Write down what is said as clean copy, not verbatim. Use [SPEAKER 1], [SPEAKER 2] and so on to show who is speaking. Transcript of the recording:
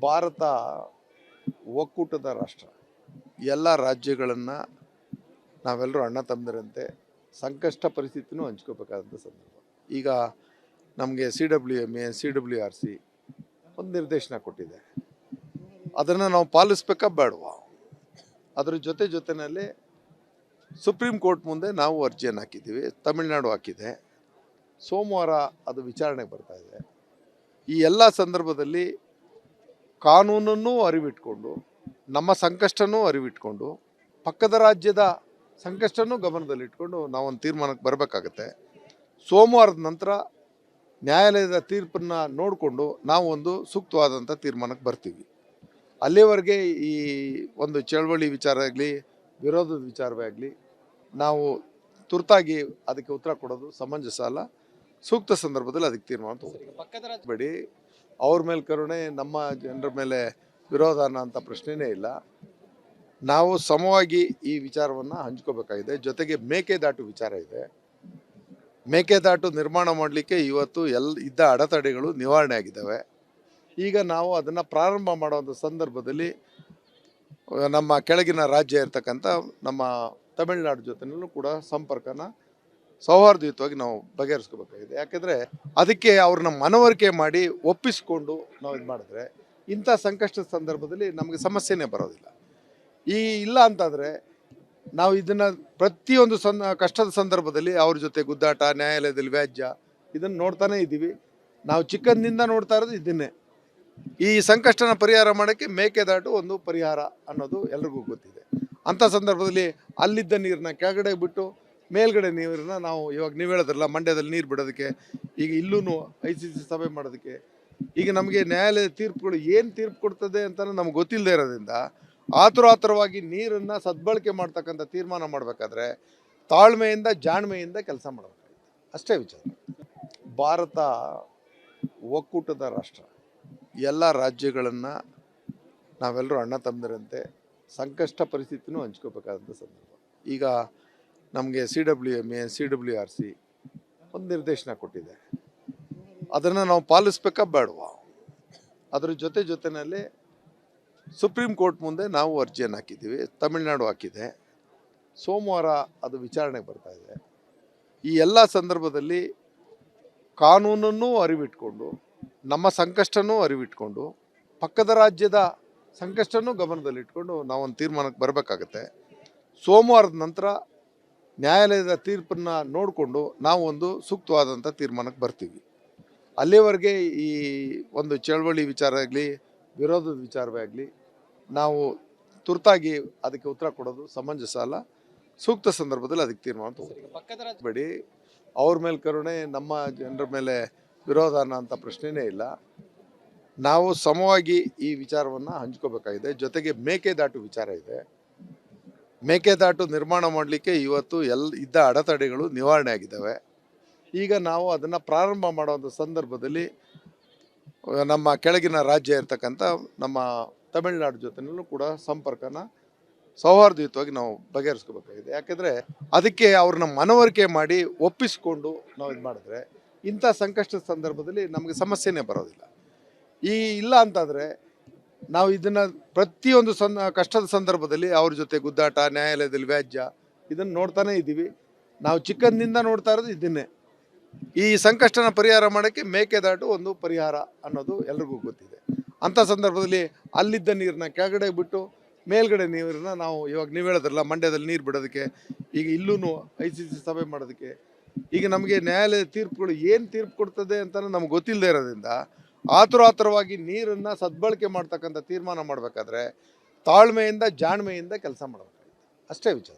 [SPEAKER 1] ಭಾರತ ಒಕ್ಕೂಟದ ರಾಷ್ಟ್ರ. ಎಲ್ಲ ರಾಜ್ಯಗಳನ್ನು ನಾವೆಲ್ಲರೂ ಅಣ್ಣ ತಮ್ಮಂದಿರಂತೆ ಸಂಕಷ್ಟ ಪರಿಸ್ಥಿತಿನೂ ಹಂಚ್ಕೋಬೇಕಾದಂಥ ಸಂದರ್ಭ. ಈಗ ನಮಗೆ CWMA CWRC ಒಂದು ನಿರ್ದೇಶನ ಕೊಟ್ಟಿದೆ. ಅದನ್ನು ನಾವು ಪಾಲಿಸ್ಬೇಕಾ ಬೇಡವಾ? ಅದರ ಜೊತೆಯಲ್ಲಿ ಸುಪ್ರೀಂ ಕೋರ್ಟ್ ಮುಂದೆ ನಾವು ಅರ್ಜಿಯನ್ನು ಹಾಕಿದ್ದೀವಿ. ತಮಿಳುನಾಡು ಹಾಕಿದೆ. ಸೋಮವಾರ ಅದು ವಿಚಾರಣೆಗೆ ಬರ್ತಾ ಇದೆ. ಈ ಎಲ್ಲ ಸಂದರ್ಭದಲ್ಲಿ ಕಾನೂನನ್ನು ಅರಿವಿಟ್ಕೊಂಡು, ನಮ್ಮ ಸಂಕಷ್ಟನೂ ಅರಿವಿಟ್ಕೊಂಡು, ಪಕ್ಕದ ರಾಜ್ಯದ ಸಂಕಷ್ಟನೂ ಗಮನದಲ್ಲಿಟ್ಕೊಂಡು ನಾವೊಂದು ತೀರ್ಮಾನಕ್ಕೆ ಬರಬೇಕಾಗತ್ತೆ. ಸೋಮವಾರದ ನಂತರ ನ್ಯಾಯಾಲಯದ ತೀರ್ಪನ್ನು ನೋಡಿಕೊಂಡು ನಾವು ಒಂದು ಸೂಕ್ತವಾದಂಥ ತೀರ್ಮಾನಕ್ಕೆ ಬರ್ತೀವಿ. ಅಲ್ಲಿವರೆಗೆ ಈ ಒಂದು ಚಳವಳಿ ವಿಚಾರ ಆಗಲಿ, ವಿರೋಧದ ವಿಚಾರವೇ ಆಗಲಿ, ನಾವು ತುರ್ತಾಗಿ ಅದಕ್ಕೆ ಉತ್ತರ ಕೊಡೋದು ಸಮಂಜಸ ಅಲ್ಲ. ಸೂಕ್ತ ಸಂದರ್ಭದಲ್ಲಿ ಅದಕ್ಕೆ ತೀರ್ಮಾನ ತಗೋಬೇಡಿ. ಅವ್ರ ಮೇಲೆ ಕರುಣೆ, ನಮ್ಮ ಜನರ ಮೇಲೆ ವಿರೋಧ ಅನ್ನೋಂಥ ಪ್ರಶ್ನೆನೇ ಇಲ್ಲ. ನಾವು ಸಮವಾಗಿ ಈ ವಿಚಾರವನ್ನು ಹಂಚ್ಕೋಬೇಕಾಗಿದೆ. ಜೊತೆಗೆ ಮೇಕೆದಾಟು ವಿಚಾರ ಇದೆ. ಮೇಕೆದಾಟು ನಿರ್ಮಾಣ ಮಾಡಲಿಕ್ಕೆ ಇವತ್ತು ಇದ್ದ ಅಡೆತಡೆಗಳು ನಿವಾರಣೆ ಆಗಿದ್ದಾವೆ. ಈಗ ನಾವು ಅದನ್ನು ಪ್ರಾರಂಭ ಮಾಡುವಂಥ ಸಂದರ್ಭದಲ್ಲಿ ನಮ್ಮ ಕೆಳಗಿನ ರಾಜ್ಯ ಇರ್ತಕ್ಕಂಥ ನಮ್ಮ ತಮಿಳುನಾಡು ಜೊತೆನಲ್ಲೂ ಕೂಡ ಸಂಪರ್ಕನ ಸೌಹಾರ್ದಯುತವಾಗಿ ನಾವು ಬಗೆಹರಿಸ್ಕೋಬೇಕಾಗಿದೆ. ಯಾಕೆಂದರೆ ಅದಕ್ಕೆ ಅವ್ರನ್ನ ಮನವರಿಕೆ ಮಾಡಿ ಒಪ್ಪಿಸ್ಕೊಂಡು ನಾವು ಇದು ಮಾಡಿದ್ರೆ ಇಂಥ ಸಂಕಷ್ಟದ ಸಂದರ್ಭದಲ್ಲಿ ನಮಗೆ ಸಮಸ್ಯೆನೇ ಬರೋದಿಲ್ಲ. ಇಲ್ಲ ಅಂತಾದರೆ ನಾವು ಇದನ್ನು ಪ್ರತಿಯೊಂದು ಕಷ್ಟದ ಸಂದರ್ಭದಲ್ಲಿ ಅವ್ರ ಜೊತೆ ಗುದ್ದಾಟ, ನ್ಯಾಯಾಲಯದಲ್ಲಿ ವ್ಯಾಜ್ಯ, ಇದನ್ನು ನೋಡ್ತಾನೇ ಇದ್ದೀವಿ. ನಾವು ಚಿಕ್ಕಂದಿನಿಂದ ನೋಡ್ತಾ ಇರೋದು ಇದನ್ನೇ. ಈ ಸಂಕಷ್ಟನ ಪರಿಹಾರ ಮಾಡೋಕ್ಕೆ ಮೇಕೆದಾಟು ಒಂದು ಪರಿಹಾರ ಅನ್ನೋದು ಎಲ್ರಿಗೂ ಗೊತ್ತಿದೆ. ಅಂಥ ಸಂದರ್ಭದಲ್ಲಿ ಅಲ್ಲಿದ್ದ ನೀರನ್ನ ಕೆಳಗಡೆ ಬಿಟ್ಟು ಮೇಲ್ಗಡೆ ನೀರನ್ನ ನಾವು ಇವಾಗ ನೀವು ಹೇಳೋದ್ರಲ್ಲ, ಮಂಡ್ಯದಲ್ಲಿ ನೀರು ಬಿಡೋದಕ್ಕೆ, ಈಗ ಇಲ್ಲೂ ICC ಸಭೆ ಮಾಡೋದಕ್ಕೆ, ಈಗ ನಮಗೆ ನ್ಯಾಯಾಲಯದ ತೀರ್ಪುಗಳು ಏನು ತೀರ್ಪು ಕೊಡ್ತದೆ ಅಂತ ನಮ್ಗೆ ಗೊತ್ತಿಲ್ಲದೆ ಇರೋದ್ರಿಂದ ಆತುರಾತುರವಾಗಿ ನೀರನ್ನು ಸದ್ಬಳಕೆ ಮಾಡ್ತಕ್ಕಂಥ ತೀರ್ಮಾನ ಮಾಡಬೇಕಾದ್ರೆ ತಾಳ್ಮೆಯಿಂದ ಜಾಣ್ಮೆಯಿಂದ ಕೆಲಸ ಮಾಡಬೇಕಾಗುತ್ತೆ. ಅಷ್ಟೇ ವಿಚಾರ. ಭಾರತ ಒಕ್ಕೂಟದ ರಾಷ್ಟ್ರ. ಎಲ್ಲ ರಾಜ್ಯಗಳನ್ನು ನಾವೆಲ್ಲರೂ ಅಣ್ಣ ತಮ್ಮಂದಿರಂತೆ ಸಂಕಷ್ಟ ಪರಿಸ್ಥಿತಿನೂ ಹಂಚ್ಕೋಬೇಕಾದಂಥ ಸಂದರ್ಭ. ಈಗ ನಮಗೆ CWMA CWRC ಒಂದು ನಿರ್ದೇಶನ ಕೊಟ್ಟಿದೆ. ಅದನ್ನು ನಾವು ಪಾಲಿಸ್ಬೇಕಾ ಬೇಡವಾ? ಅದರ ಜೊತೆಯಲ್ಲಿ ಸುಪ್ರೀಂ ಕೋರ್ಟ್ ಮುಂದೆ ನಾವು ಅರ್ಜಿಯನ್ನು ಹಾಕಿದ್ದೀವಿ. ತಮಿಳುನಾಡು ಹಾಕಿದೆ. ಸೋಮವಾರ ಅದು ವಿಚಾರಣೆಗೆ ಬರ್ತಾ ಇದೆ. ಈ ಎಲ್ಲ ಸಂದರ್ಭದಲ್ಲಿ ಕಾನೂನನ್ನು ಅರಿವಿಟ್ಕೊಂಡು, ನಮ್ಮ ಸಂಕಷ್ಟನೂ ಅರಿವಿಟ್ಕೊಂಡು, ಪಕ್ಕದ ರಾಜ್ಯದ ಸಂಕಷ್ಟನೂ ಗಮನದಲ್ಲಿಟ್ಕೊಂಡು ನಾವೊಂದು ತೀರ್ಮಾನಕ್ಕೆ ಬರಬೇಕಾಗತ್ತೆ. ಸೋಮವಾರದ ನಂತರ ನ್ಯಾಯಾಲಯದ ತೀರ್ಪನ್ನು ನೋಡಿಕೊಂಡು ನಾವು ಒಂದು ಸೂಕ್ತವಾದಂಥ ತೀರ್ಮಾನಕ್ಕೆ ಬರ್ತೀವಿ. ಅಲ್ಲಿವರೆಗೆ ಈ ಒಂದು ಚಳವಳಿ ವಿಚಾರ ಆಗಲಿ, ವಿರೋಧದ ವಿಚಾರವೇ ಆಗಲಿ, ನಾವು ತುರ್ತಾಗಿ ಅದಕ್ಕೆ ಉತ್ತರ ಕೊಡೋದು ಸಮಂಜಸ ಅಲ್ಲ. ಸೂಕ್ತ ಸಂದರ್ಭದಲ್ಲಿ ಅದಕ್ಕೆ ತೀರ್ಮಾನ ತಗೋಬೇಡಿ. ಅವ್ರ ಮೇಲೆ ಕರುಣೆ, ನಮ್ಮ ಜನರ ಮೇಲೆ ವಿರೋಧ ಅನ್ನೋಂಥ ಪ್ರಶ್ನೆನೇ ಇಲ್ಲ. ನಾವು ಸಮವಾಗಿ ಈ ವಿಚಾರವನ್ನು ಹಂಚ್ಕೋಬೇಕಾಗಿದೆ. ಜೊತೆಗೆ ಮೇಕೆದಾಟು ವಿಚಾರ ಇದೆ. ಮೇಕೆದಾಟು ನಿರ್ಮಾಣ ಮಾಡಲಿಕ್ಕೆ ಇವತ್ತು ಇದ್ದ ಅಡೆತಡೆಗಳು ನಿವಾರಣೆ ಆಗಿದ್ದಾವೆ. ಈಗ ನಾವು ಅದನ್ನು ಪ್ರಾರಂಭ ಮಾಡುವಂಥ ಸಂದರ್ಭದಲ್ಲಿ ನಮ್ಮ ಕೆಳಗಿನ ರಾಜ್ಯ ಇರ್ತಕ್ಕಂಥ ನಮ್ಮ ತಮಿಳುನಾಡು ಜೊತೆನಲ್ಲೂ ಕೂಡ ಸಂಪರ್ಕನ ಸೌಹಾರ್ದಯುತವಾಗಿ ನಾವು ಬಗೆಹರಿಸ್ಕೋಬೇಕಾಗಿದೆ. ಯಾಕೆಂದರೆ ಅದಕ್ಕೆ ಅವ್ರನ್ನ ಮನವರಿಕೆ ಮಾಡಿ ಒಪ್ಪಿಸ್ಕೊಂಡು ನಾವು ಇದು ಮಾಡಿದ್ರೆ ಇಂಥ ಸಂಕಷ್ಟದ ಸಂದರ್ಭದಲ್ಲಿ ನಮಗೆ ಸಮಸ್ಯೆನೇ ಬರೋದಿಲ್ಲ. ಇಲ್ಲ ಅಂತಾದರೆ ನಾವು ಇದನ್ನು ಪ್ರತಿಯೊಂದು ಕಷ್ಟದ ಸಂದರ್ಭದಲ್ಲಿ ಅವ್ರ ಜೊತೆ ಗುದ್ದಾಟ, ನ್ಯಾಯಾಲಯದಲ್ಲಿ ವ್ಯಾಜ್ಯ, ಇದನ್ನು ನೋಡ್ತಾನೇ ಇದ್ದೀವಿ. ನಾವು ಚಿಕ್ಕಂದಿನಿಂದ ನೋಡ್ತಾ ಇರೋದು ಇದನ್ನೇ. ಈ ಸಂಕಷ್ಟನ ಪರಿಹಾರ ಮಾಡೋಕ್ಕೆ ಮೇಕೆದಾಟು ಒಂದು ಪರಿಹಾರ ಅನ್ನೋದು ಎಲ್ರಿಗೂ ಗೊತ್ತಿದೆ. ಅಂಥ ಸಂದರ್ಭದಲ್ಲಿ ಅಲ್ಲಿದ್ದ ನೀರನ್ನ ಕೆಳಗಡೆ ಬಿಟ್ಟು ಮೇಲ್ಗಡೆ ನೀರನ್ನ ನಾವು ಇವಾಗ ನೀವು ಹೇಳೋದ್ರಲ್ಲ, ಮಂಡ್ಯದಲ್ಲಿ ನೀರು ಬಿಡೋದಕ್ಕೆ, ಈಗ ಇಲ್ಲೂ ICC ಸಭೆ ಮಾಡೋದಕ್ಕೆ, ಈಗ ನಮಗೆ ನ್ಯಾಯಾಲಯದ ತೀರ್ಪುಗಳು ಏನು ತೀರ್ಪು ಕೊಡ್ತದೆ ಅಂತ ನಮ್ಗೆ ಗೊತ್ತಿಲ್ಲದೆ ಇರೋದ್ರಿಂದ ಆತುರಾತುರವಾಗಿ ನೀರನ್ನು ಸದ್ಬಳಕೆ ಮಾಡ್ತಕ್ಕಂಥ ತೀರ್ಮಾನ ಮಾಡಬೇಕಾದ್ರೆ ತಾಳ್ಮೆಯಿಂದ ಜಾಣ್ಮೆಯಿಂದ ಕೆಲಸ ಮಾಡಬೇಕಾಗುತ್ತೆ. ಅಷ್ಟೇ ವಿಚಾರ.